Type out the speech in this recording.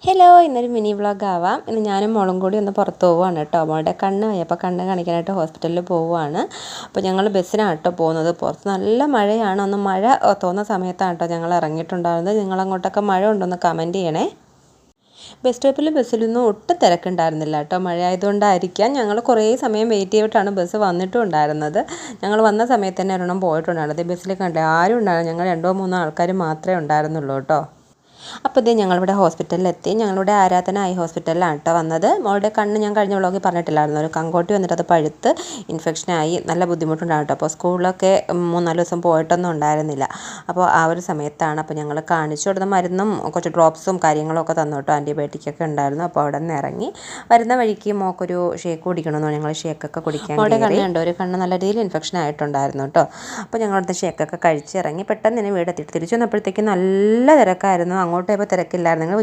Hello, ഇന്നൊരു mini vlog ആവാം. ഇന്ന് ഞാനും മോളും കൂടി ഒന്ന് പുറത്ത് പോവുകയാണ് കേട്ടോ. മോളുടെ കണ്ണ് പോയപ്പോൾ കണ്ണ് കാണിക്കാനായിട്ട് ഹോസ്പിറ്റലിൽ പോവുകയാണ്. അപ്പോൾ ഞങ്ങൾ ബസ്സിനാണ് കേട്ടോ പോകുന്നത്. പുറത്ത് നല്ല മഴയാണ്. ഒന്ന് മഴ തോന്നുന്ന സമയത്താണ് കേട്ടോ ഞങ്ങൾ ഇറങ്ങിയിട്ടുണ്ടായിരുന്നത്. നിങ്ങളങ്ങോട്ടൊക്കെ മഴ ഉണ്ടോയെന്ന് കമൻറ്റ് ചെയ്യണേ. ബസ് സ്റ്റോപ്പിൽ ബസ്സിലൊന്നും ഒട്ടും തിരക്കുണ്ടായിരുന്നില്ല കേട്ടോ. മഴ ആയതുകൊണ്ടായിരിക്കാം. ഞങ്ങൾ കുറേ സമയം വെയിറ്റ് ചെയ്തിട്ടാണ് ബസ് വന്നിട്ടും ഉണ്ടായിരുന്നത്. ഞങ്ങൾ വന്ന സമയത്ത് തന്നെ ഒരെണ്ണം പോയിട്ടുണ്ടായിരുന്നത്. ബസ്സിൽ കണ്ടില്ല, ആരും ഉണ്ടായിരുന്നു. ഞങ്ങൾ 2-3 ആൾക്കാർ മാത്രമേ ഉണ്ടായിരുന്നുള്ളൂ കേട്ടോ. അപ്പോൾ ഇത് ഞങ്ങളിവിടെ ഹോസ്പിറ്റലിലെത്തി. ഞങ്ങളിവിടെ ആരാധന ഐ ഹോസ്പിറ്റലിലാണ് കേട്ടോ വന്നത്. മോളുടെ കണ്ണ് ഞാൻ കഴിഞ്ഞ വ്ളോഗിൽ പറഞ്ഞിട്ടില്ലായിരുന്നു. ഒരു കങ്കോട്ടി വന്നിട്ട് അത് പഴുത്ത് ഇൻഫെക്ഷനായി നല്ല ബുദ്ധിമുട്ടുണ്ടാകും കേട്ടോ. അപ്പോൾ സ്കൂളിലൊക്കെ 3-4 ദിവസം പോയിട്ടൊന്നും ഉണ്ടായിരുന്നില്ല. അപ്പോൾ ആ ഒരു സമയത്താണ് അപ്പോൾ ഞങ്ങൾ കാണിച്ചു കൊടുത്ത മരുന്നും കുറച്ച് ഡ്രോപ്സും കാര്യങ്ങളൊക്കെ തന്നു കേട്ടോ. ആൻറ്റിബയോട്ടിക്കൊക്കെ ഉണ്ടായിരുന്നു. അപ്പോൾ അവിടെ നിന്ന് ഇറങ്ങി വരുന്ന വഴിക്ക് മോക്കൊരു ഷേക്ക് കുടിക്കണമെന്നോ, ഞങ്ങൾ ഷേക്കൊക്കെ കുടിക്കാൻ അവിടെ കണ്ണുണ്ട്. ഒരു കണ്ണ് നല്ല രീതിയിൽ ഇൻഫെക്ഷൻ ആയിട്ടുണ്ടായിരുന്നു കേട്ടോ. അപ്പോൾ ഞങ്ങളവിടുത്തെ ഷേക്കൊക്കെ കഴിച്ചിറങ്ങി പെട്ടെന്ന് തന്നെ വീടെത്തിയിട്ട് തിരിച്ചു വന്നപ്പോഴത്തേക്ക് നല്ല തിരക്കായിരുന്നു. അങ്ങോട്ട് പോയപ്പോൾ തിരക്കില്ലായിരുന്നു. നിങ്ങൾ